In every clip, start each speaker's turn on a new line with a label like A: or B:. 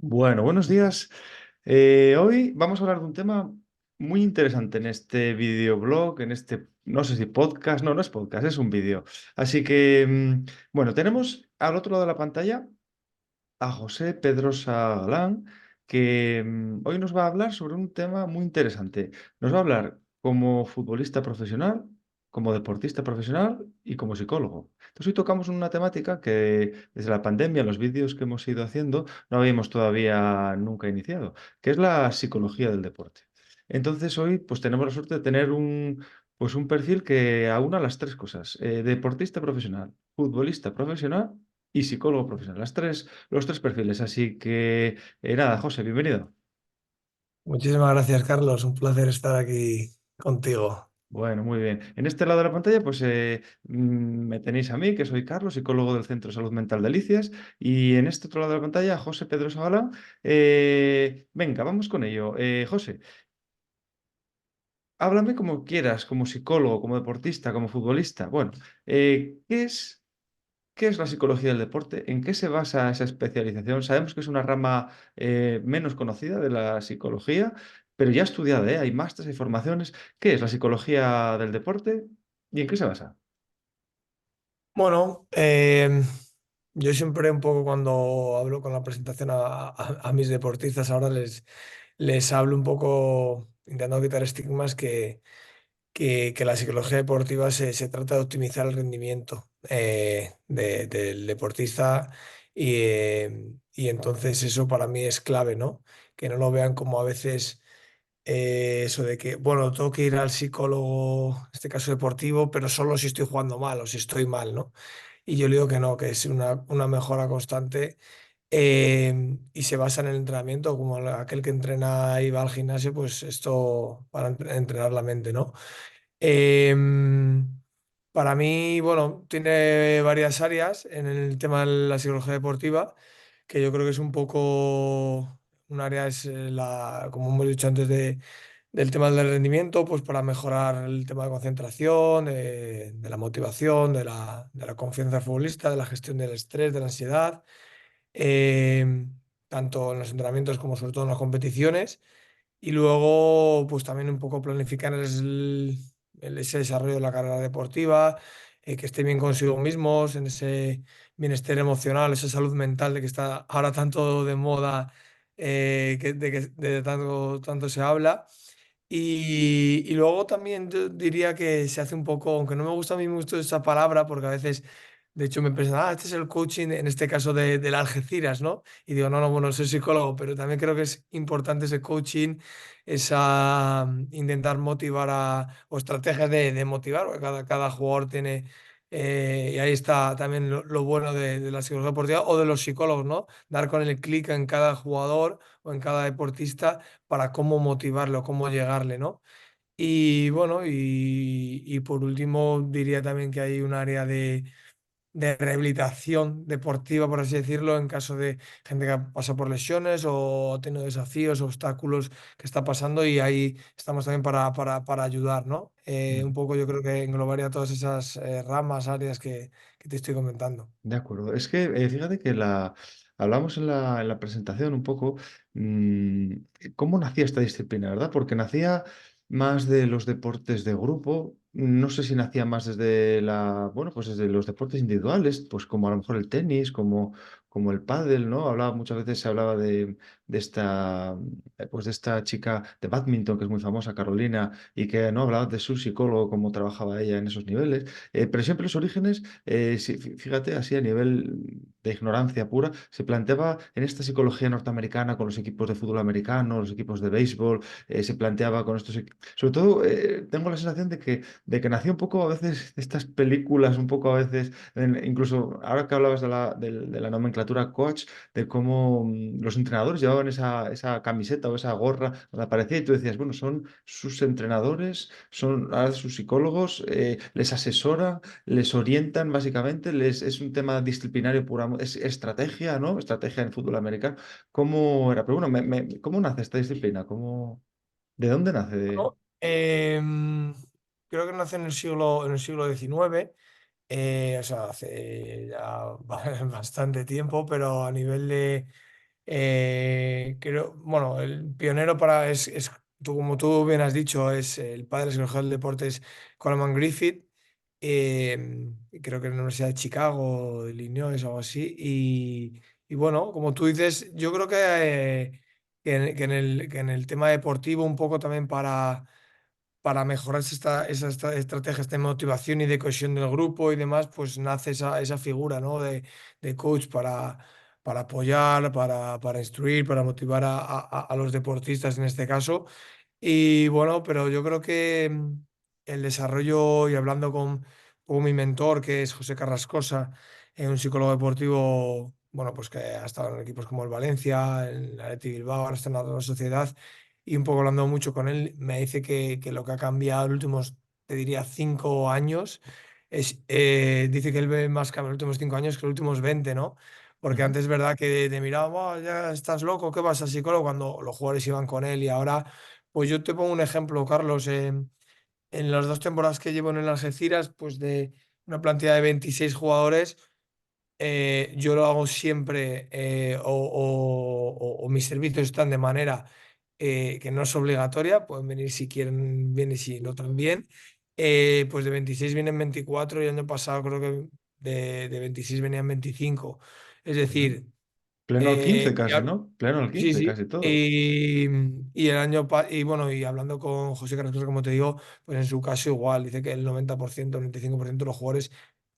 A: Bueno, buenos días. Hoy vamos a hablar de un tema muy interesante en este videoblog, no sé si podcast, no es podcast, es un vídeo. Así que, bueno, tenemos al otro lado de la pantalla a José Pedrosa Galán, que hoy nos va a hablar sobre un tema muy interesante. Nos va a hablar como futbolista profesional, como deportista profesional y como psicólogo. Entonces hoy tocamos una temática que desde la pandemia, en los vídeos que hemos ido haciendo, no habíamos todavía nunca iniciado, que es la psicología del deporte. Entonces hoy pues tenemos la suerte de tener un perfil que aúna las tres cosas: deportista profesional, futbolista profesional y psicólogo profesional. Los tres perfiles. Así que, nada, José, bienvenido.
B: Muchísimas gracias, Carlos. Un placer estar aquí contigo.
A: Bueno, muy bien. En este lado de la pantalla, pues me tenéis a mí, que soy Carlos, psicólogo del Centro de Salud Mental de Delicias, y en este otro lado de la pantalla, José Pedro Sagala. Venga, vamos con ello. José, háblame como quieras, como psicólogo, como deportista, como futbolista. Bueno, ¿qué es la psicología del deporte? ¿En qué se basa esa especialización? Sabemos que es una rama menos conocida de la psicología, pero ya estudiada, ¿eh? Hay másteres, hay formaciones. ¿Qué es la psicología del deporte y en qué se basa?
B: Bueno, yo siempre un poco cuando hablo con la presentación a mis deportistas, ahora les hablo un poco intentando quitar estigmas que la psicología deportiva se trata de optimizar el rendimiento del deportista y entonces eso para mí es clave, ¿no? Que no lo vean como a veces eso de que, bueno, tengo que ir al psicólogo, en este caso deportivo, pero solo si estoy jugando mal o si estoy mal, ¿no? Y yo le digo que no, que es una mejora constante y se basa en el entrenamiento, como aquel que entrena y va al gimnasio, pues esto para entrenar la mente, ¿no? Em, para mí, bueno, tiene varias áreas en el tema de la psicología deportiva, que yo creo que es un poco, un área es como hemos dicho antes, del tema del rendimiento, pues para mejorar el tema de concentración, de la motivación, de la confianza futbolista, de la gestión del estrés, de la ansiedad, tanto en los entrenamientos como sobre todo en las competiciones. Y luego, pues también un poco planificar ese desarrollo de la carrera deportiva, que esté bien consigo mismos, en ese bienestar emocional, esa salud mental de que está ahora tanto de moda, de que de tanto se habla. Y luego también yo diría que se hace un poco, aunque no me gusta a mí mucho esa palabra, porque a veces, de hecho, me piensan, este es el coaching, en este caso del Algeciras, ¿no? Y digo, no, no, bueno, soy psicólogo, pero también creo que es importante ese coaching, esa intentar motivar o estrategias de motivar, porque cada jugador tiene, y ahí está también lo bueno de la psicología deportiva o de los psicólogos, ¿no? Dar con el clic en cada jugador o en cada deportista para cómo motivarlo, cómo llegarle, ¿no? Y bueno, y por último diría también que hay un área de rehabilitación deportiva, por así decirlo, en caso de gente que pasa por lesiones o tiene desafíos, obstáculos que está pasando y ahí estamos también para ayudar, ¿no? Un
A: Mm.
B: poco yo creo que englobaría todas esas ramas, áreas que te estoy comentando.
A: De acuerdo. Es que fíjate que hablamos en la presentación un poco cómo nacía esta disciplina, ¿verdad? Porque nacía más de los deportes de grupo. No sé si nacía más bueno, pues desde los deportes individuales, pues como a lo mejor el tenis, como el pádel, ¿no? Muchas veces se hablaba pues de esta chica de bádminton que es muy famosa, Carolina, y que no hablaba de su psicólogo, cómo trabajaba ella en esos niveles. Pero siempre los orígenes, sí, fíjate, así a nivel de ignorancia pura, se planteaba en esta psicología norteamericana con los equipos de fútbol americano, los equipos de béisbol, se planteaba con Sobre todo, tengo la sensación de que nació un poco a veces de estas películas, un poco a veces, incluso ahora que hablabas de la nomenclatura coach, de cómo los entrenadores llevaban esa camiseta o esa gorra donde aparecía y tú decías, bueno, son sus entrenadores, son ahora sus psicólogos, les asesoran, les orientan básicamente, es un tema disciplinario pura, es estrategia, ¿no? Estrategia en fútbol americano. ¿Cómo era? Pero bueno, ¿cómo nace esta disciplina? ¿De dónde nace?
B: Bueno, creo que nace en el siglo XIX, o sea, hace ya bastante tiempo, pero a nivel Creo, bueno, el pionero como tú bien has dicho, es el padre del del deporte, es Coleman Griffith. Creo que en la Universidad de Chicago, de Illinois o algo así. Y bueno, como tú dices, yo creo que en el tema deportivo, un poco también para mejorar esas estrategias de motivación y de cohesión del grupo y demás, pues nace esa figura, ¿no? De coach para apoyar, para instruir, para motivar a los deportistas en este caso. Y bueno, pero yo creo que el desarrollo, y hablando con mi mentor, que es José Carrascosa, un psicólogo deportivo, bueno, pues que ha estado en equipos como el Valencia, el Athletic Bilbao, ahora está en la Real Sociedad, y un poco hablando mucho con él, me dice que lo que ha cambiado en los últimos, te diría, 5 años, dice que él ve más cambio en los últimos 5 años que los últimos 20, ¿no? Porque
A: Ujú.
B: antes es verdad que te miraba: "Buah, ya estás loco, ¿qué vas al psicólogo?", cuando los jugadores iban con él, y ahora pues yo te pongo un ejemplo, Carlos. En las 2 temporadas que llevo en el Algeciras, pues de una plantilla de 26 jugadores, yo lo hago siempre, o mis servicios están de manera que no es obligatoria, pueden venir si quieren bien y si no también. Pues de 26 vienen 24 y el año pasado creo que de 26 venían 25. Es
A: Joder.
B: decir,
A: Pleno al 15 casi,
B: ya.
A: ¿no? Pleno al
B: Sí,
A: 15
B: sí.
A: casi todos.
B: Y y bueno, y hablando con José Carrascosa, como te digo, pues en su caso igual, dice que el 90%, 95% de los jugadores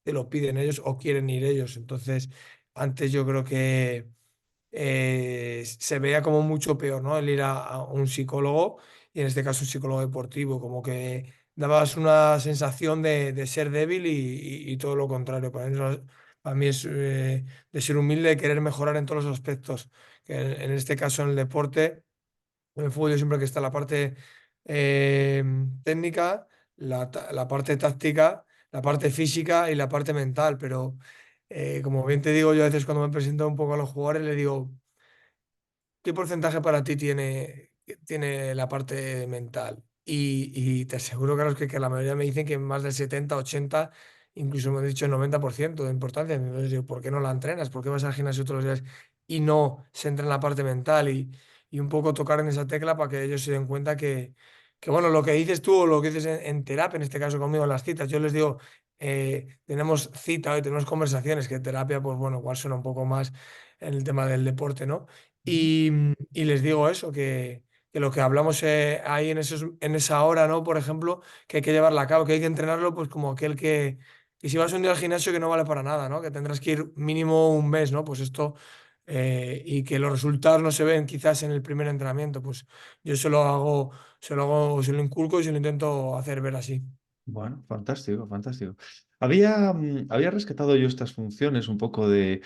B: te lo piden ellos o quieren ir ellos. Entonces, antes yo creo que se veía como mucho peor, ¿no? El ir a un psicólogo, y en este caso un psicólogo deportivo, como que dabas una sensación de ser débil y todo lo contrario. Para mí es de ser humilde, de querer mejorar en todos los aspectos. Que en este caso en el deporte, en el fútbol yo siempre que está la parte eh, técnica, la parte táctica, la parte física y la parte mental, pero como bien te digo, yo a veces cuando me presento un poco a los jugadores le digo: ¿qué porcentaje para ti tiene la parte mental? Y te aseguro, Carlos, que la mayoría me dicen que más del 70, 80, incluso me han dicho el 90% de importancia. Entonces digo: ¿por qué no la entrenas? ¿Por qué vas al gimnasio todos los días y no se entra en la parte mental? Y un poco tocar en esa tecla para que ellos se den cuenta que bueno, lo que dices tú o lo que dices en terapia, en este caso conmigo en las citas, yo les digo, tenemos cita hoy, tenemos conversaciones, que terapia, pues bueno, igual suena un poco más en el tema del deporte, ¿no?
A: Ujú.
B: Y les digo eso, que lo que hablamos ahí en esa hora, ¿no? Por ejemplo, que hay que llevarla a cabo, que hay que entrenarlo, pues como aquel que si vas un día al gimnasio que no vale para nada, ¿no? Que tendrás que ir mínimo un mes, ¿no? Pues esto, y que los resultados no se ven quizás en el primer entrenamiento, pues yo se lo inculco y se lo intento hacer ver así.
A: Bueno, fantástico, fantástico. Había rescatado yo estas funciones un poco de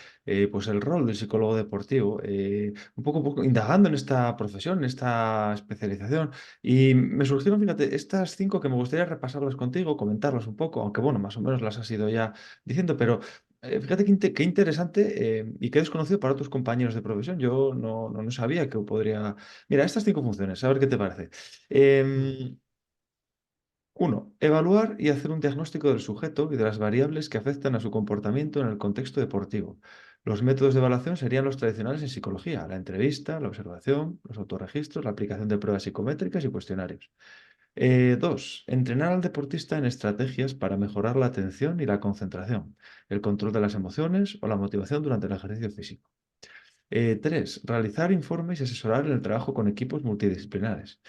A: pues el rol del psicólogo deportivo, un poco indagando en esta profesión, en esta especialización, y me surgieron, fíjate, estas cinco que me gustaría repasarlas contigo, comentarlas un poco, aunque bueno, más o menos las has ido ya diciendo, pero fíjate qué interesante y qué desconocido para tus compañeros de profesión. Yo no sabía que podría. Mira, estas cinco funciones, a ver qué te parece.
B: Mm.
A: Em, uno, evaluar y hacer un diagnóstico del sujeto y de las variables que afectan a su comportamiento en el contexto deportivo. Los métodos de evaluación serían los tradicionales en psicología: la entrevista, la observación, los autorregistros, la aplicación de pruebas psicométricas y cuestionarios. Dos, entrenar al deportista en estrategias para mejorar la atención y la concentración, el control de las emociones o la motivación durante el ejercicio físico. Tres, realizar informes y asesorar en el trabajo con equipos multidisciplinares.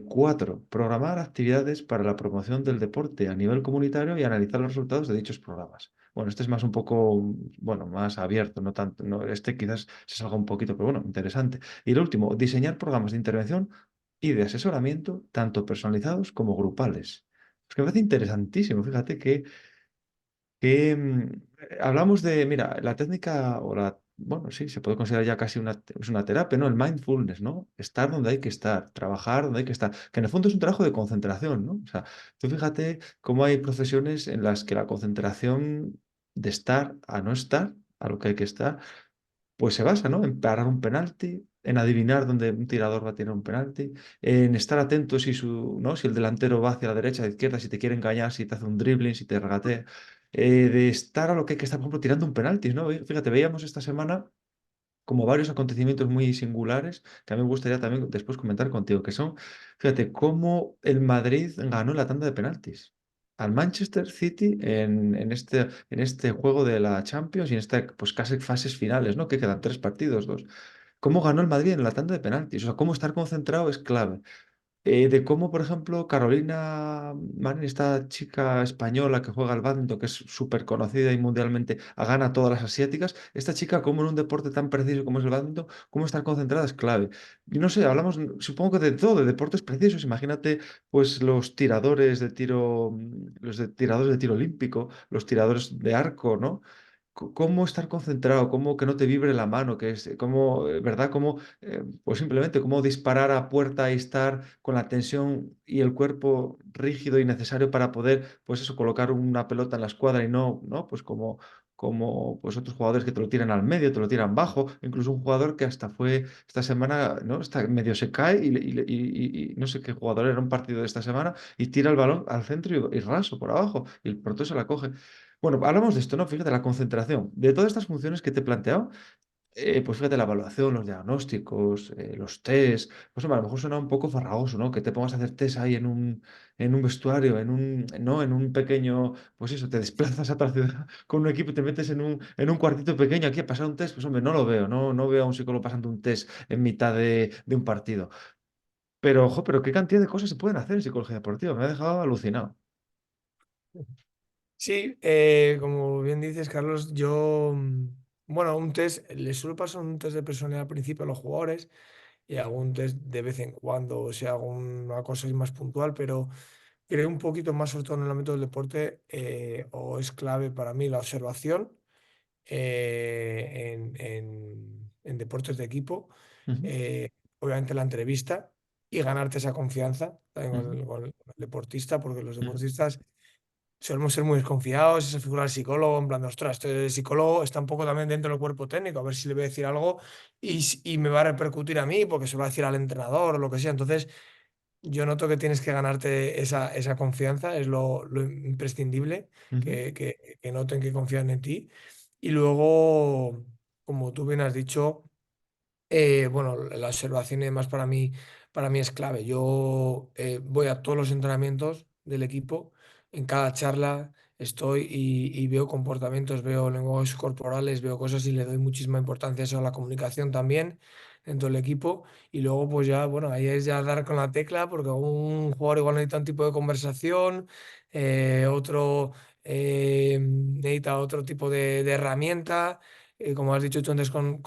A: Cuatro, programar actividades para la promoción del deporte a nivel comunitario y analizar los resultados de dichos programas. Bueno, este es más un poco, bueno, más abierto, no tanto, este quizás se salga un poquito, pero bueno, interesante. Y lo último, diseñar programas de intervención y de asesoramiento, tanto personalizados como grupales. Es que me parece interesantísimo, fíjate hablamos de, mira, la técnica o bueno, sí, se puede considerar ya casi es una terapia, ¿no? El mindfulness, ¿no? Estar donde hay que estar, trabajar donde hay que estar, que en el fondo es un trabajo de concentración, ¿no? O sea, tú fíjate cómo hay profesiones en las que la concentración de estar a no estar, a lo que hay que estar, pues se basa, ¿no? En parar un penalti, en adivinar dónde un tirador va a tirar un penalti, en estar atento ¿no? Si el delantero va hacia la derecha, a la izquierda, si te quiere engañar, si te hace un dribbling, si te regatea, de estar a lo que hay que estar, por ejemplo, tirando un penalti, ¿no? Fíjate, veíamos esta semana. como varios acontecimientos muy singulares que a mí me gustaría también después comentar contigo, que son, fíjate, cómo el Madrid ganó la tanda de penaltis al Manchester City en este juego de la Champions y en esta, pues casi fases finales, ¿no? Que quedan tres partidos, dos. ¿Cómo ganó el Madrid en la tanda de penaltis? O sea, cómo estar concentrado es clave. De cómo, por ejemplo, Carolina Marín, esta chica española que juega al bádminton, que es súper conocida y mundialmente gana todas las asiáticas, esta chica, como en un deporte tan preciso como es el bádminton, cómo estar concentrada es clave. Y no sé, hablamos, supongo que de todo, de deportes precisos. Imagínate, pues, los tiradores de tiro, los de tiradores de tiro olímpico, los tiradores de arco, ¿no? Cómo estar concentrado, cómo que no te vibre la mano, que es, cómo, ¿verdad? Cómo, pues simplemente cómo disparar a puerta y estar con la tensión y el cuerpo rígido y necesario para poder, pues eso, colocar una pelota en la escuadra y no, ¿no? Pues como pues otros jugadores que te lo tiran al medio, te lo tiran bajo, incluso un jugador que hasta fue esta semana, ¿no? Está medio se cae y no sé qué jugador era un partido de esta semana y tira el balón al centro y raso por abajo y el pronto se la coge. Bueno, hablamos de esto, ¿no? Fíjate, la concentración. De todas estas funciones que te he planteado, pues fíjate, la evaluación, los diagnósticos, los test, pues hombre, a lo mejor suena un poco farragoso, ¿no? Que te pongas a hacer test ahí en un vestuario, ¿no? En un pequeño, pues eso, te desplazas a otra ciudad con un equipo y te metes en un cuartito pequeño aquí a pasar un test, pues hombre, no lo veo, no veo a un psicólogo pasando un test en mitad de un partido. Pero, ojo, pero qué cantidad de cosas se pueden hacer en psicología deportiva, me ha dejado alucinado.
B: Sí, como bien dices, Carlos, bueno, un test, les suelo pasar un test de personalidad al principio a los jugadores y algún test de vez en cuando, o sea, alguna cosa es más puntual, pero creo un poquito más, sobre todo en el ámbito del deporte, o es clave para mí la observación en deportes de equipo,
A: Ujú,
B: eh, obviamente la entrevista y ganarte esa confianza también
A: ujú,
B: con el deportista, porque los
A: ujú,
B: deportistas solemos ser muy desconfiados, esa figura del psicólogo, en plan, de, ostras, este psicólogo está un poco también dentro del cuerpo técnico, a ver si le voy a decir algo y me va a repercutir a mí, porque se lo va a decir al entrenador o lo que sea. Entonces, yo noto que tienes que ganarte esa confianza, es lo imprescindible,
A: ujú,
B: que noten que confían en ti. Y luego, como tú bien has dicho, bueno, la observación y demás para mí es clave. Yo voy a todos los entrenamientos del equipo, en cada charla estoy y veo comportamientos, veo lenguajes corporales, veo cosas y le doy muchísima importancia a eso, a la comunicación también dentro del equipo. Y luego, pues ya, bueno, ahí es ya dar con la tecla, porque un jugador igual necesita un tipo de conversación, otro necesita otro tipo de herramienta, como has dicho tú antes con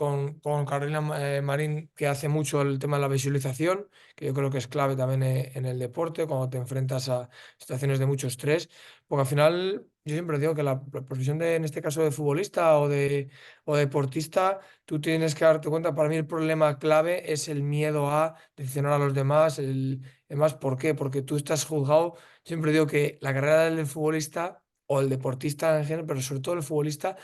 B: Carolina Marín, que hace mucho el tema de la visualización, que yo creo que es clave también en el deporte, cuando te enfrentas a situaciones de mucho estrés, porque al final yo siempre digo que la profesión de, en este caso, de futbolista o deportista, tú tienes que darte cuenta, para mí el problema clave es el miedo a decepcionar a los demás, demás, ¿por qué? Porque tú estás juzgado, siempre digo que la carrera del futbolista o el deportista en general, pero sobre todo el futbolista,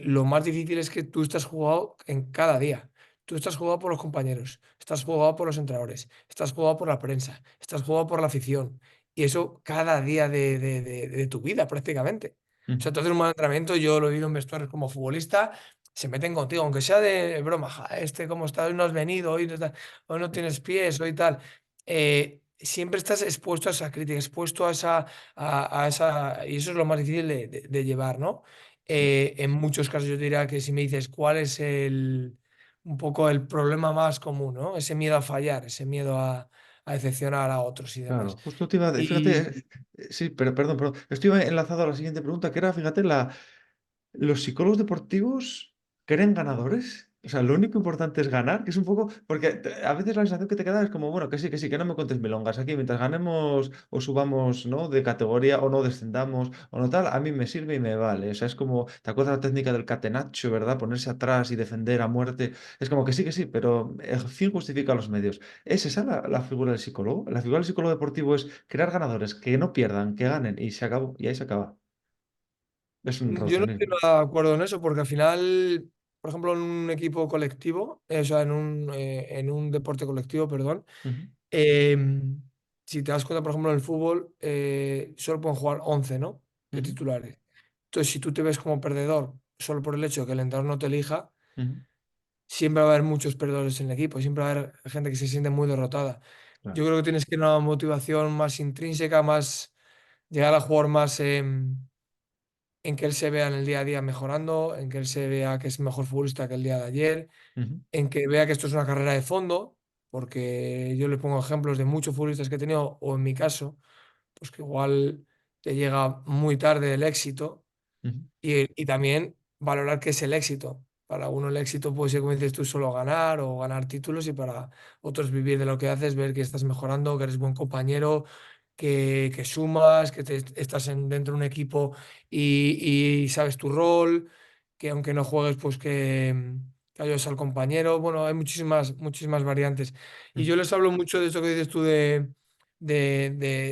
B: lo más difícil es que tú estás jugado en cada día. Tú estás jugado por los compañeros, estás jugado por los entrenadores, estás jugado por la prensa, estás jugado por la afición. Y eso cada día de tu vida prácticamente. O
A: ujú.
B: sea, tú haces un mal entrenamiento, yo lo he vivido en vestuarios como futbolista, se meten contigo, aunque sea de broma, "Ja, este cómo está, hoy no has venido, hoy no tienes pies, hoy tal". Siempre estás expuesto a esa crítica, expuesto a esa, y eso es lo más difícil de llevar, ¿no? En muchos casos yo te diría que si me dices cuál es un poco el problema más común, ¿no? Ese miedo a fallar, ese miedo a decepcionar a otros y demás.
A: Claro, justo te iba a decir, fíjate,
B: Y
A: sí, pero perdón, estoy enlazado a la siguiente pregunta, que era, fíjate, ¿los psicólogos deportivos creen ganadores? O sea, lo único importante es ganar, que es un poco, porque a veces la sensación que te queda es como, bueno, que sí, que no me contes milongas aquí, mientras ganemos o subamos, ¿no? De categoría o no descendamos o no tal, a mí me sirve y me vale. O sea, es como, ¿te acuerdas la técnica del catenaccio, verdad? Ponerse atrás y defender a muerte. Es como que sí, pero el fin justifica los medios. ¿Es esa la figura del psicólogo? La figura del psicólogo deportivo es crear ganadores, que no pierdan, que ganen y se acabó, y ahí se acaba. Es un
B: yo no estoy
A: reduccionismo.
B: nada de acuerdo en eso, porque al final, por ejemplo, en un equipo colectivo, o sea, en un deporte colectivo, perdón,
A: Ujú,
B: eh, si te das cuenta, por ejemplo, en el fútbol, solo pueden jugar 11, ¿no? De
A: ujú.
B: titulares. Entonces, si tú te ves como perdedor solo por el hecho de que el entrenador no te elija,
A: Ujú,
B: siempre va a haber muchos perdedores en el equipo, siempre va a haber gente que se siente muy derrotada.
A: Claro.
B: Yo creo que tienes que ir a una motivación más intrínseca, más llegar a jugar más en que él se vea en el día a día mejorando, en que él se vea que es mejor futbolista que el día de ayer,
A: Ujú,
B: en que vea que esto es una carrera de fondo, porque yo le pongo ejemplos de muchos futbolistas que he tenido, o en mi caso, pues que igual te llega muy tarde el éxito
A: ujú,
B: y también valorar qué es el éxito. Para uno el éxito puede ser, como dices tú, solo ganar o ganar títulos y para otros vivir de lo que haces, ver que estás mejorando, que eres buen compañero, que sumas, que estás dentro de un equipo y sabes tu rol, que aunque no juegues, pues que ayudes al compañero. Bueno, hay muchísimas variantes. Y
A: ujú,
B: yo les hablo mucho de eso que dices tú de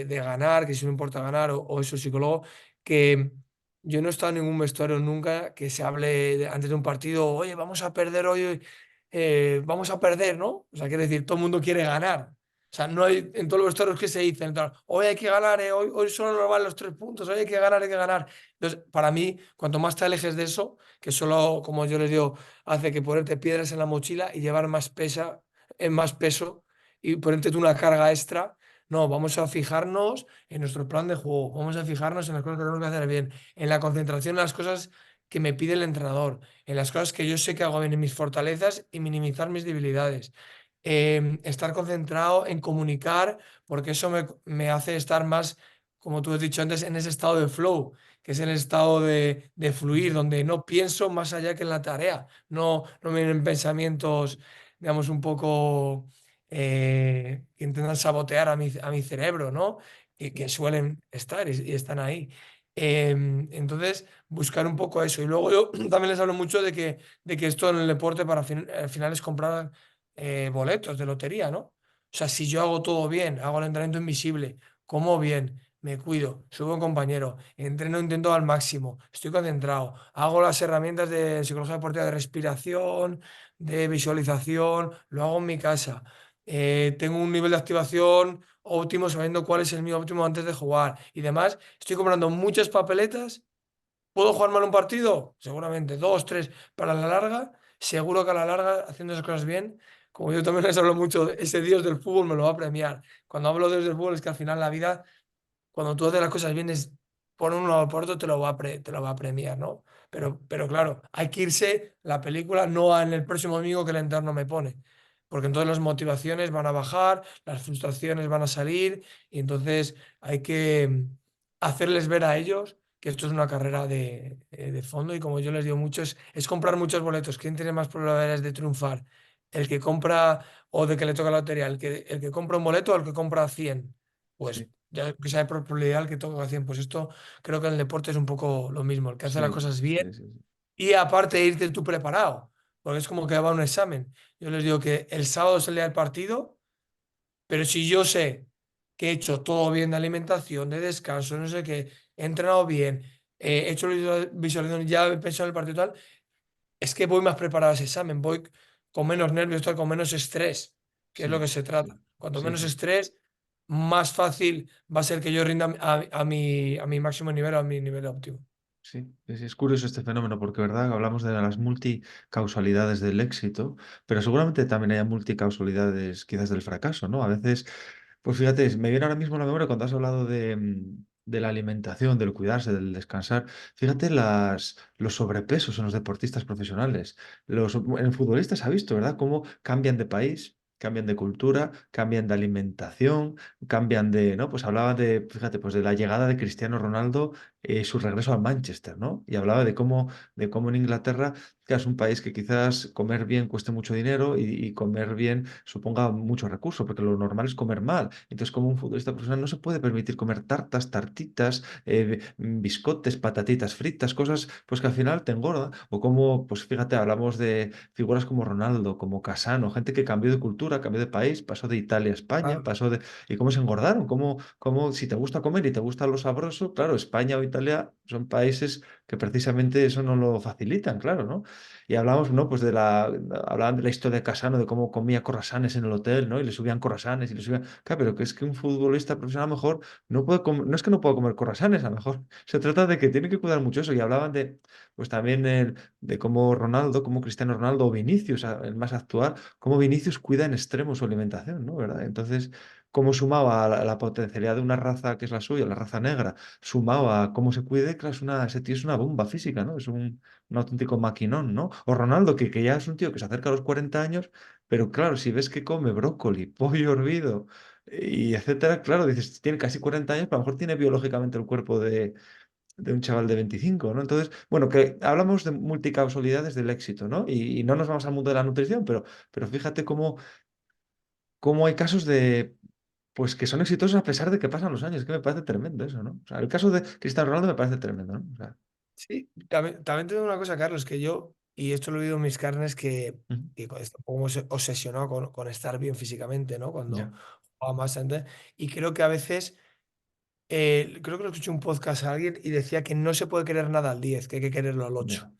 B: ganar, que si no importa ganar, o eso psicólogo, que yo no he estado en ningún vestuario nunca que se hable antes de un partido, oye, vamos a perder hoy, vamos a perder, ¿no? O sea, quiere decir, todo el mundo quiere ganar. O sea, no hay en todos los vestuarios que se dicen, tal, hoy hay que ganar, hoy solo nos van los 3 puntos, hoy hay que ganar, hay que ganar. Entonces, para mí, cuanto más te alejes de eso, que solo, como yo les digo, hace que ponerte piedras en la mochila y llevar más peso y ponerte tú una carga extra. No, vamos a fijarnos en nuestro plan de juego, vamos a fijarnos en las cosas que tenemos que hacer bien, en la concentración en las cosas que me pide el entrenador, en las cosas que yo sé que hago bien, en mis fortalezas y minimizar mis debilidades. Estar concentrado en comunicar, porque eso me hace estar más, como tú has dicho antes, en ese estado de flow, que es el estado de fluir,
A: ujú.
B: donde no pienso más allá que en la tarea, no me vienen pensamientos, digamos, un poco que intentan sabotear a mi cerebro, ¿no? Que suelen estar y están ahí. Entonces, buscar un poco eso. Y luego yo también les hablo mucho de que esto en el deporte al final es comprar boletos de lotería, ¿no? O sea, si yo hago todo bien, hago el entrenamiento invisible, como bien, me cuido, soy buen compañero, entreno, intento al máximo, estoy concentrado, hago las herramientas de psicología deportiva de respiración, de visualización, lo hago en mi casa. Tengo un nivel de activación óptimo sabiendo cuál es el mío óptimo antes de jugar y demás. Estoy comprando muchas papeletas. ¿Puedo jugar mal un partido? Seguramente, dos, tres, pero a la larga, seguro que a la larga, haciendo esas cosas bien, como yo también les hablo mucho, ese Dios del fútbol me lo va a premiar. Cuando hablo de Dios del fútbol es que al final la vida, cuando tú haces las cosas bien, es por un lado o por otro te lo va a premiar, ¿no? Pero claro, hay que irse la película no en el próximo amigo que el entorno me pone, porque entonces las motivaciones van a bajar, las frustraciones van a salir y entonces hay que hacerles ver a ellos que esto es una carrera de fondo y como yo les digo mucho, es comprar muchos boletos. ¿Quién tiene más probabilidades de triunfar? ¿El que compra o de que le toca la lotería? ¿El que compra un boleto o el que compra 100? Pues
A: Sí,
B: ya que sea por probabilidad el que toca 100. Pues esto creo que en el deporte es un poco lo mismo, el que hace las
A: sí,
B: cosas bien
A: sí, sí, sí.
B: y aparte irte tú preparado, porque es como que va a un examen. Yo les digo que el sábado es el día del partido, pero si yo sé que he hecho todo bien de alimentación, de descanso, no sé qué, he entrenado bien, he hecho visualización, ya he pensado en el partido y tal, es que voy más preparado a ese examen, voy con menos nervios, con menos estrés, que es lo
A: Sí,
B: que se trata. Cuanto
A: sí,
B: menos
A: sí.
B: estrés, más fácil va a ser que yo rinda a mi máximo nivel, a mi nivel óptimo.
A: Sí, es curioso este fenómeno porque, ¿verdad? Hablamos de las multicausalidades del éxito, pero seguramente también haya multicausalidades quizás del fracaso, ¿no? A veces, pues fíjate, me viene ahora mismo a la memoria cuando has hablado de la alimentación, del cuidarse, del descansar. Fíjate los sobrepesos en los deportistas profesionales. En futbolistas se ha visto, ¿verdad? Cómo cambian de país. Cambian de cultura, cambian de alimentación, cambian de, ¿no? Pues hablaba de, fíjate, pues de la llegada de Cristiano Ronaldo, su regreso al Manchester, ¿no? Y hablaba de cómo en Inglaterra, que es un país que quizás comer bien cueste mucho dinero y comer bien suponga mucho recurso, porque lo normal es comer mal. Entonces, como un futbolista profesional no se puede permitir comer tartas, tartitas, biscotes, patatitas fritas, cosas pues que al final te engorda. O como, pues fíjate, hablamos de figuras como Ronaldo, como Casano, gente que cambió de cultura, cambió de país, pasó de Italia a España,
B: Claro,
A: pasó de... ¿Y cómo se engordaron? ¿Cómo si te gusta comer y te gusta lo sabroso? Claro, España o Italia son países que precisamente eso no lo facilitan, claro, ¿no? Y hablamos, ¿no? Pues hablaban de la historia de Casano, de cómo comía croissants en el hotel, ¿no? Y le subían croissants y le subían... Claro, pero que es que un futbolista profesional a lo mejor no es que no pueda comer croissants, a lo mejor se trata de que tiene que cuidar mucho eso. Y hablaban pues también de cómo Ronaldo, cómo Cristiano Ronaldo o Vinicius, el más actual, cómo Vinicius cuida en extremo su alimentación, ¿no? ¿Verdad? Entonces, cómo sumaba a la potencialidad de una raza que es la suya, la raza negra, sumaba a cómo se cuide, claro, ese tío es una bomba física, ¿no? Es un auténtico maquinón, ¿no? O Ronaldo, que ya es un tío que se acerca a los 40 años, pero claro, si ves que come brócoli, pollo hervido y etcétera, claro, dices, tiene casi 40 años, pero a lo mejor tiene biológicamente el cuerpo de un chaval de 25, ¿no? Entonces, bueno, que hablamos de multicausalidades del éxito, ¿no? Y no nos vamos al mundo de la nutrición, pero fíjate cómo hay casos pues que son exitosos a pesar de que pasan los años, que me parece tremendo eso, ¿no? O sea, el caso de Cristiano Ronaldo me parece tremendo, ¿no? O sea,
B: Sí, también te digo una cosa, Carlos, que yo, y esto lo he vivido en mis carnes,
A: ujú,
B: que estoy un poco obsesionado con estar bien físicamente, ¿no? Cuando
A: ya,
B: jugaba más antes. Y creo que a veces, creo que lo escuché en un podcast a alguien y decía que no se puede querer nada al 10, que hay que quererlo al 8.
A: ya,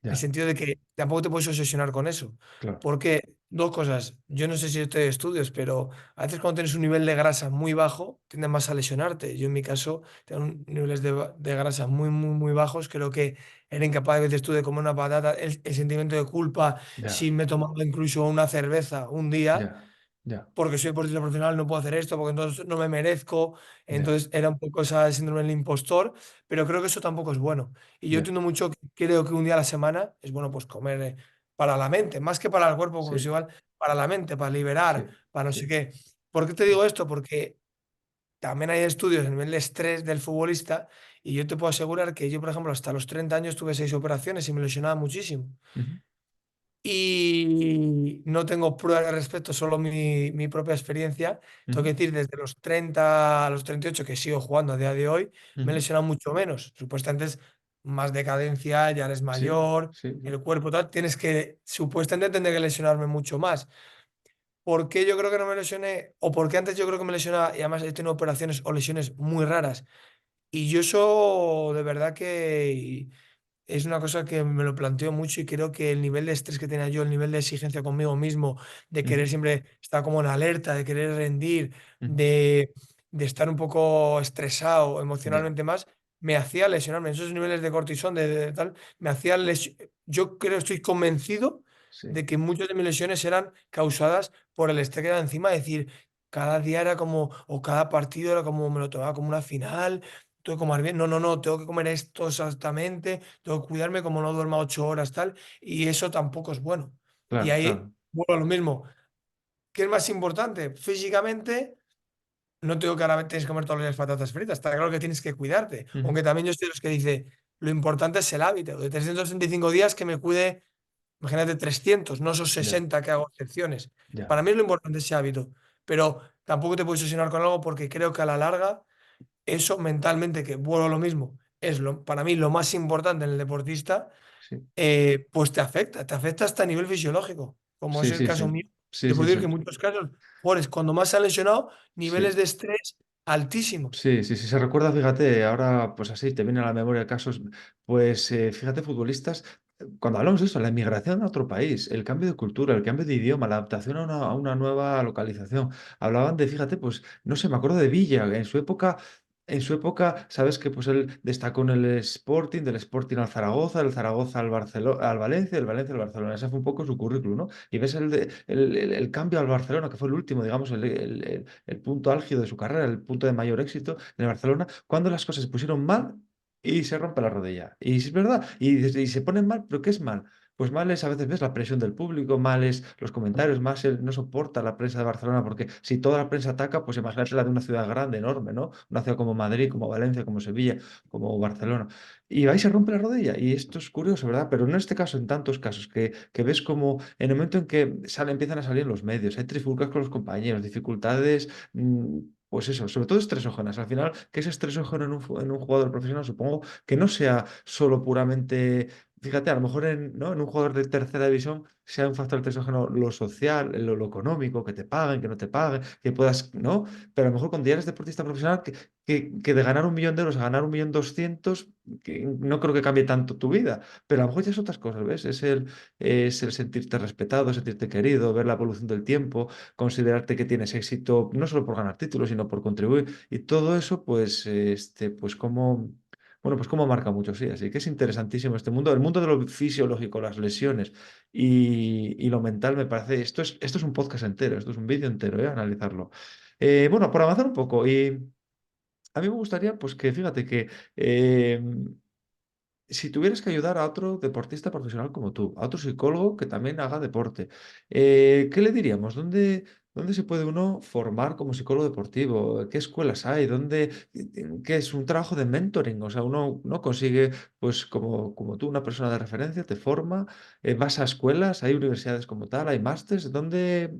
B: En el
A: ya,
B: sentido de que tampoco te puedes obsesionar con eso.
A: claro,
B: Porque dos cosas, yo no sé si estoy de estudios, pero a veces cuando tienes un nivel de grasa muy bajo, tiendes más a lesionarte. Yo en mi caso tengo niveles de grasa muy bajos. Creo que era incapaz a veces tú de comer una patata. El sentimiento de culpa
A: ya,
B: si me he tomado incluso una cerveza un día
A: ya, ya,
B: porque soy deportista profesional, no puedo hacer esto, porque entonces no me merezco.
A: ya,
B: Entonces era un poco esa síndrome del impostor, pero creo que eso tampoco es bueno. Y yo
A: ya,
B: entiendo mucho, creo que un día a la semana es bueno pues comer para la mente, más que para el cuerpo, como es
A: sí,
B: igual, para la mente, para liberar,
A: sí,
B: para no sé
A: sí,
B: qué. ¿Por qué te digo esto? Porque también hay estudios a nivel de estrés del futbolista y yo te puedo asegurar que yo, por ejemplo, hasta los 30 años tuve 6 operaciones y me lesionaba muchísimo.
A: ujú,
B: Y no tengo pruebas al respecto, solo mi propia experiencia. Tengo
A: ujú,
B: que decir, desde los 30 a los 38 que sigo jugando a día de hoy, me he
A: ujú,
B: lesionado mucho menos. Supuestamente es más decadencia, ya eres
A: sí,
B: mayor,
A: sí, sí,
B: el cuerpo tal, tienes que, supuestamente tendré que lesionarme mucho más. ¿Por qué yo creo que no me lesioné? O por qué antes yo creo que me lesionaba y además he tenido operaciones o lesiones muy raras. Y yo eso de verdad que es una cosa que me lo planteo mucho y creo que el nivel de estrés que tenía yo, el nivel de exigencia conmigo mismo, de
A: ujú,
B: querer siempre estar como en alerta, de querer rendir,
A: ujú,
B: de estar un poco estresado
A: ya,
B: emocionalmente más, me hacía lesionarme. Esos niveles de cortisol, de tal, me hacía Yo creo, estoy convencido
A: sí,
B: de que muchas de mis lesiones eran causadas por el estrés que era encima. Es decir, cada día era como, o cada partido era como, me lo tomaba como una final. Tengo que comer bien, no, tengo que comer esto exactamente, tengo que cuidarme como no duerma 8 horas, tal, y eso tampoco es bueno. Y
A: claro,
B: ahí,
A: claro,
B: bueno, lo mismo. ¿Qué es más importante? Físicamente, no tengo que ahora tienes que comer todos los días patatas fritas, está claro que tienes que cuidarte.
A: ujú,
B: Aunque también yo estoy de los que dice, lo importante es el hábito. De 365 días que me cuide, imagínate 300, no esos
A: ya,
B: 60 que hago excepciones.
A: ya,
B: Para mí es lo importante ese hábito, pero tampoco te puedes obsesionar con algo porque creo que a la larga eso mentalmente, que vuelvo a lo mismo, es para mí lo más importante en el deportista,
A: sí,
B: pues te afecta hasta a nivel fisiológico, como es
A: sí,
B: el
A: sí,
B: caso
A: sí,
B: mío.
A: sí,
B: Te
A: sí,
B: puedo decir
A: sí,
B: que en muchos casos, jugadores, cuando más se han lesionado, niveles
A: sí.
B: de estrés altísimos.
A: Sí, sí, sí, se recuerda, fíjate, ahora pues así te viene a la memoria casos, pues fíjate, futbolistas, cuando hablamos de eso, la inmigración a otro país, el cambio de cultura, el cambio de idioma, la adaptación a una nueva localización, hablaban de, fíjate, pues no sé, me acuerdo de Villa, en su época, sabes que pues él destacó en el Sporting, del Sporting al Zaragoza, del Zaragoza al Barcelona, al Valencia, del Valencia al Barcelona, ese fue un poco su currículum, ¿no? Y ves el cambio al Barcelona, que fue el último, digamos, el punto álgido de su carrera, el punto de mayor éxito en el Barcelona, cuando las cosas se pusieron mal y se rompe la rodilla. Y es verdad, y se ponen mal, pero ¿qué es mal? Pues mal es a veces ves la presión del público, mal es los comentarios, más él no soporta la prensa de Barcelona, porque si toda la prensa ataca, pues imagínate la de una ciudad grande, enorme, ¿no? Una ciudad como Madrid, como Valencia, como Sevilla, como Barcelona. Y ahí se rompe la rodilla. Y esto es curioso, ¿verdad? Pero no en este caso, en tantos casos, que ves como en el momento en que empiezan a salir en los medios, hay trifulcas con los compañeros, dificultades, pues eso, sobre todo estresógenas. Al final, ¿qué es estresógeno en un jugador profesional? Supongo que no sea solo puramente. fíjate, a lo mejor ¿no? En un jugador de tercera división sea un factor de exógeno lo social, lo económico, que te paguen, que no te paguen, que puedas, ¿no? Pero a lo mejor cuando ya eres deportista profesional, que de ganar 1 millón de euros a ganar 1.200.000, que no creo que cambie tanto tu vida, pero a lo mejor ya es otras cosas, ¿ves? Es el sentirte respetado, sentirte querido, ver la evolución del tiempo, considerarte que tienes éxito, no solo por ganar títulos, sino por contribuir. Y todo eso, pues, pues como... Bueno, pues como marca mucho, sí. Así que es interesantísimo este mundo. El mundo de lo fisiológico, las lesiones y lo mental me parece. Esto es un podcast entero, esto es un vídeo entero, analizarlo. Bueno, por avanzar un poco, y a mí me gustaría, pues que fíjate que eh, si tuvieras que ayudar a otro deportista profesional como tú, a otro psicólogo que también haga deporte, ¿qué le diríamos? ¿Dónde se puede uno formar como psicólogo deportivo? ¿Qué escuelas hay? ¿Qué es un trabajo de mentoring? O sea, uno consigue, pues como tú, una persona de referencia, te forma, vas a escuelas, hay universidades como tal, hay másters, ¿dónde,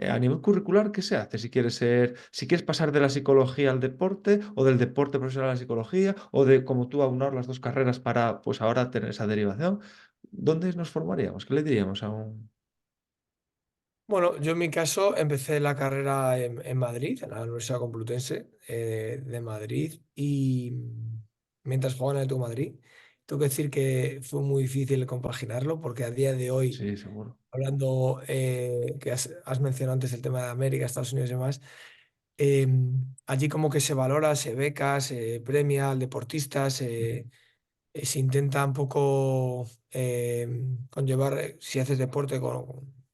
A: a nivel curricular, qué se hace? Si quieres pasar de la psicología al deporte o del deporte profesional a la psicología o de como tú aunar las dos carreras para pues ahora tener esa derivación, ¿dónde nos formaríamos? ¿Qué le diríamos a un...
B: Bueno, yo en mi caso empecé la carrera en Madrid, en la Universidad Complutense de Madrid, y mientras jugaba en el Atlético de Madrid, tengo que decir que fue muy difícil compaginarlo porque a día de hoy,
A: Sí, seguro.
B: hablando que has mencionado antes el tema de América, Estados Unidos y demás, allí como que se valora, se beca, se premia al deportista,
A: Ujú.
B: se intenta un poco conllevar, si haces deporte,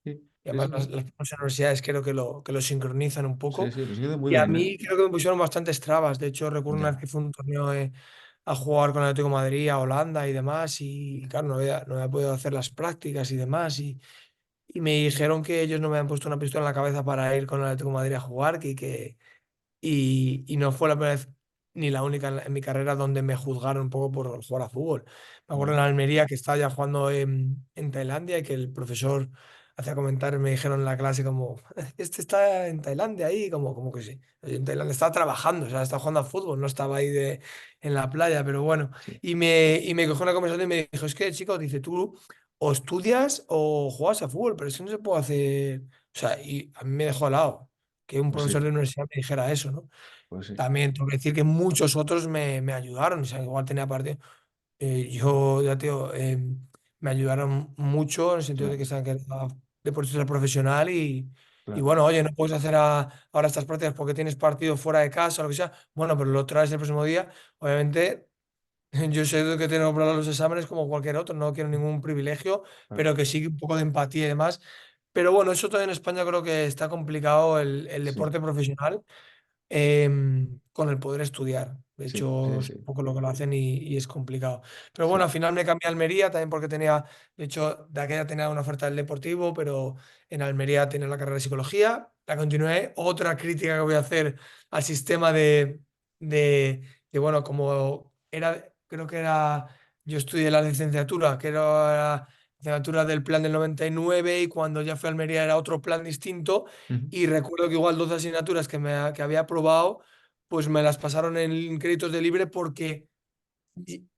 A: Sí,
B: y
A: sí,
B: además
A: sí,
B: las,
A: sí.
B: las propias universidades creo que lo sincronizan un
A: Sí,
B: poco.
A: sí, lo sigue muy
B: Y a
A: bien, ¿eh?
B: mí creo que me pusieron bastantes trabas. De hecho, recuerdo una vez
A: Ya,
B: que fue un torneo a jugar con el Atlético de Madrid, a Holanda y demás. Y claro, no había podido hacer las prácticas y demás. Y me dijeron que ellos no me habían puesto una pistola en la cabeza para ir con el Atlético de Madrid a jugar, y no fue la primera vez ni la única en mi carrera donde me juzgaron un poco por jugar a fútbol. Me acuerdo en
A: ya.
B: Almería que estaba ya jugando en Tailandia y que el profesor hacía comentarios, me dijeron en la clase como, este está en Tailandia ahí, como que sí. Yo en Tailandia estaba trabajando, o sea, estaba jugando a fútbol, no estaba ahí en la playa, pero bueno.
A: Sí,
B: Y me cogió una conversación y me dijo, es que chico, dice, tú o estudias o juegas a fútbol, pero eso no se puede hacer. O sea, y a mí me dejó al lado que un
A: pues
B: profesor
A: sí,
B: de universidad me dijera eso, ¿no?
A: pues sí.
B: También tengo que decir que muchos otros me ayudaron, o sea, igual tenía parte, yo ya te digo, me ayudaron mucho en el sentido de
A: Claro,
B: que saben que era deportista profesional y
A: claro.
B: bueno, oye, no puedes hacer ahora estas prácticas porque tienes partido fuera de casa o lo que sea, bueno, pero lo traes el próximo día, obviamente. Yo sé que tengo que preparar los exámenes como cualquier otro, no quiero ningún privilegio,
A: Claro.
B: pero que sí un poco de empatía y demás. Pero bueno, eso todavía en España creo que está complicado el
A: Sí,
B: deporte profesional con el poder estudiar. De
A: sí,
B: hecho,
A: sí,
B: es un
A: sí,
B: poco lo que lo hacen y es complicado. Pero bueno, al
A: sí.
B: final me cambié a Almería también porque tenía, de hecho, de aquella tenía una oferta del Deportivo, pero en Almería tenía la carrera de psicología. La continué. Otra crítica que voy a hacer al sistema de bueno, como era, creo que era, yo estudié la licenciatura, que era la licenciatura del plan del 99 y cuando ya fui a Almería era otro plan distinto.
A: Ujú.
B: Y recuerdo que igual 12 asignaturas que había aprobado, pues me las pasaron en créditos de libre porque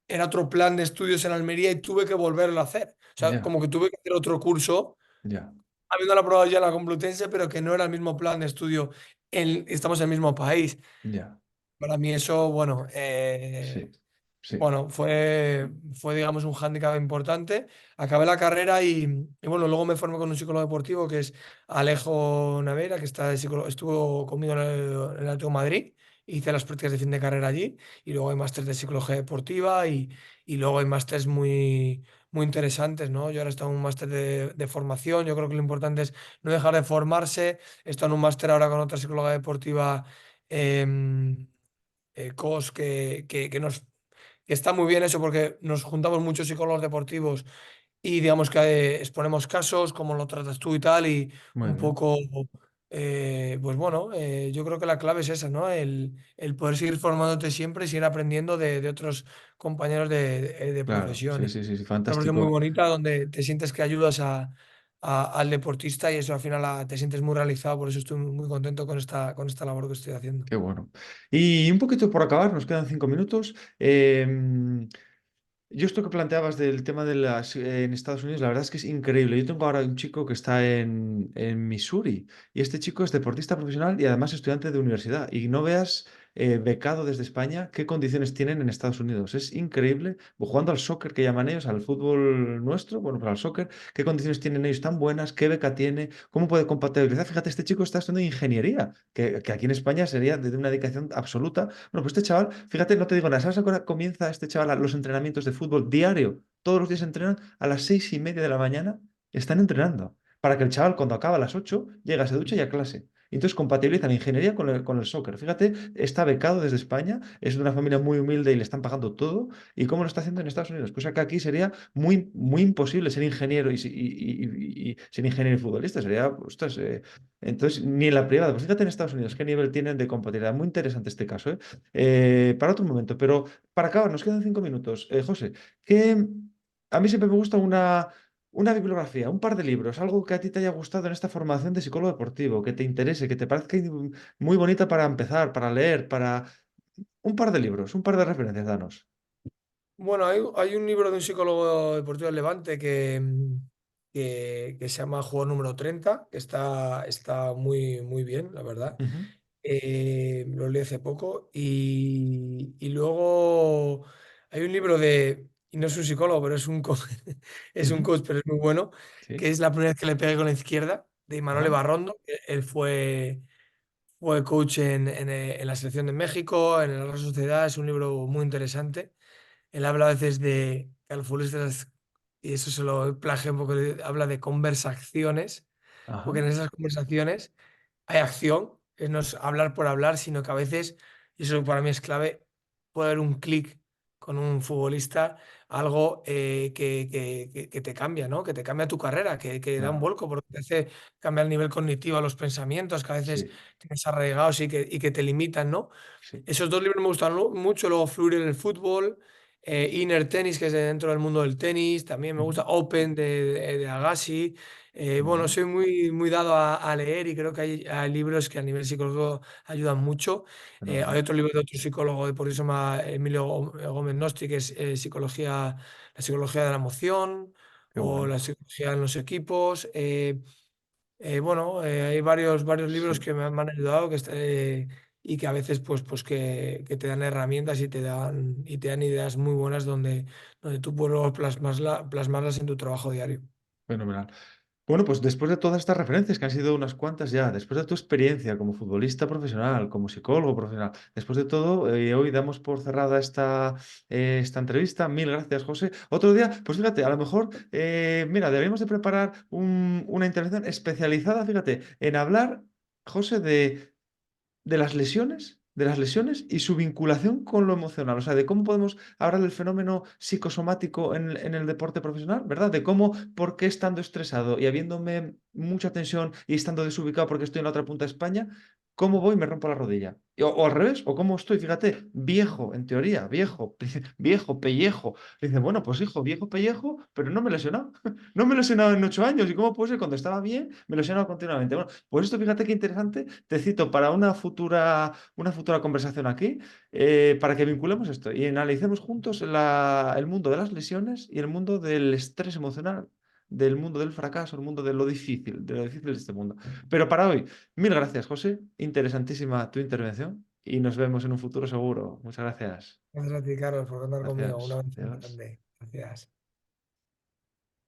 B: era otro plan de estudios en Almería y tuve que volverlo a hacer. O sea,
A: Ya,
B: como que tuve que hacer otro curso,
A: ya,
B: habiéndolo aprobado ya en la Complutense, pero que no era el mismo plan de estudio. Estamos en el mismo país.
A: ya.
B: Para mí eso, bueno,
A: Sí, sí.
B: bueno, fue, digamos, un hándicap importante. Acabé la carrera y, bueno, luego me formé con un psicólogo deportivo que es Alejo Navera, que estuvo conmigo en el Atlético de Madrid. Hice las prácticas de fin de carrera allí y luego hay másteres de psicología deportiva y luego hay másteres muy, muy interesantes, ¿no? Yo ahora estoy en un máster de formación. Yo creo que lo importante es no dejar de formarse. Estoy en un máster ahora con otra psicóloga deportiva, COS, que nos que está muy bien eso porque nos juntamos muchos psicólogos deportivos y digamos que exponemos casos, cómo lo tratas tú y tal, y
A: Muy
B: un
A: bien.
B: poco, pues bueno, yo creo que la clave es esa, ¿no? El poder seguir formándote siempre y seguir aprendiendo de otros compañeros de
A: Claro,
B: profesión.
A: sí,
B: Y
A: sí, sí, sí,
B: una parte muy
A: fantástico.
B: bonita donde te sientes que ayudas al deportista y eso al final te sientes muy realizado, por eso estoy muy contento con esta labor que estoy haciendo.
A: Qué bueno. Y un poquito por acabar, nos quedan 5 minutos. Yo esto que planteabas del tema de las en Estados Unidos, la verdad es que es increíble. Yo tengo ahora un chico que está en Missouri y este chico es deportista profesional y además estudiante de universidad. Y no veas becado desde España qué condiciones tienen en Estados Unidos. Es increíble. Jugando al soccer que llaman ellos, al fútbol nuestro, bueno, pues al soccer, qué condiciones tienen ellos tan buenas, qué beca tiene, cómo puede compatibilizar. Fíjate, este chico está estudiando ingeniería, que aquí en España sería de una dedicación absoluta. Bueno, pues este chaval, fíjate, no te digo nada, ¿sabes a qué hora comienza este chaval los entrenamientos de fútbol diario? Todos los días entrenan a las 6:30 de la mañana, están entrenando, para que el chaval cuando acaba a las 8 llega, se ducha y a clase. Y entonces compatibilizan ingeniería con el soccer. Fíjate, está becado desde España, es de una familia muy humilde y le están pagando todo. ¿Y cómo lo está haciendo en Estados Unidos? Cosa que aquí sería muy, muy imposible ser ingeniero y ser ingeniero y futbolista. Sería, ostras, entonces, ni en la privada. Pues fíjate en Estados Unidos qué nivel tienen de compatibilidad. Muy interesante este caso, ¿eh? Para otro momento, pero para acabar, nos quedan 5 minutos. José, que a mí siempre me gusta una bibliografía, un par de libros, algo que a ti te haya gustado en esta formación de psicólogo deportivo, que te interese, que te parezca muy bonita para empezar, para leer, para... Un par de libros, un par de referencias, danos.
B: Bueno, hay un libro de un psicólogo deportivo del Levante que se llama Juego número 30 que está muy, muy bien, la verdad.
A: Ujú,
B: Lo leí hace poco. Y luego hay un libro y no es un psicólogo, pero es un, es un
A: ujú,
B: coach, pero es muy bueno, que
A: sí,
B: es La primera vez que le pegué con la izquierda, de Imanol
A: ajá,
B: Barrondo. Él fue coach en la selección de México, en la Real Sociedad. Es un libro muy interesante. Él habla a veces de que al futbolista, y eso se lo plagio un poco, habla de conversaciones,
A: ajá,
B: porque en esas conversaciones hay acción, que no es hablar por hablar, sino que a veces, y eso para mí es clave, puede haber un clic con un futbolista, algo que te cambia, ¿no? Que te cambia tu carrera, que da un
A: claro,
B: vuelco, porque te hace cambiar el nivel cognitivo a los pensamientos que a veces
A: sí,
B: tienes arraigados y que te limitan, ¿no?
A: sí,
B: Esos dos libros me gustan mucho, luego Fluir en el fútbol, Inner Tennis, que es dentro del mundo del tenis, también me
A: ujú,
B: gusta Open de Agassi. Bueno,
A: fenomenal,
B: soy muy, muy dado a leer y creo que hay libros que a nivel psicológico ayudan mucho. Hay
A: fenomenal,
B: otro libro de otro psicólogo, por eso se llama Emilio Gómez Nosti, que es la psicología de la emoción
A: qué
B: o
A: bueno,
B: la psicología en los equipos. Bueno, hay varios libros
A: sí.
B: que me han ayudado y que a veces pues que te dan herramientas y te dan ideas muy buenas donde tú puedes plasmarlas en tu trabajo diario.
A: Fenomenal. Bueno, pues después de todas estas referencias, que han sido unas cuantas ya, después de tu experiencia como futbolista profesional, como psicólogo profesional, después de todo, hoy damos por cerrada esta entrevista. Mil gracias, José. Otro día, pues fíjate, a lo mejor, mira, deberíamos de preparar una intervención especializada, fíjate, en hablar, José, de las lesiones y su vinculación con lo emocional, o sea, de cómo podemos hablar del fenómeno psicosomático en el deporte profesional, ¿verdad? De cómo, por qué estando estresado y habiéndome mucha tensión y estando desubicado porque estoy en la otra punta de España, cómo voy y me rompo la rodilla. O al revés, o cómo estoy, fíjate, viejo, en teoría, viejo, viejo, pellejo. Dice, bueno, pues hijo, viejo, pellejo, pero no me he lesionado. No me he lesionado en 8 años. ¿Y cómo puede ser? Cuando estaba bien, me he lesionado continuamente. Bueno, pues esto, fíjate qué interesante, te cito para una futura conversación aquí, para que vinculemos esto y analicemos juntos el mundo de las lesiones y el mundo del estrés emocional, del mundo del fracaso, el mundo de lo difícil de este mundo. Pero para hoy, mil gracias, José. Interesantísima tu intervención y nos vemos en un futuro seguro. Muchas gracias.
B: Gracias a ti, Carlos, por contar conmigo. Un
A: Gracias.
B: avance
A: Adiós.
B: importante. Gracias.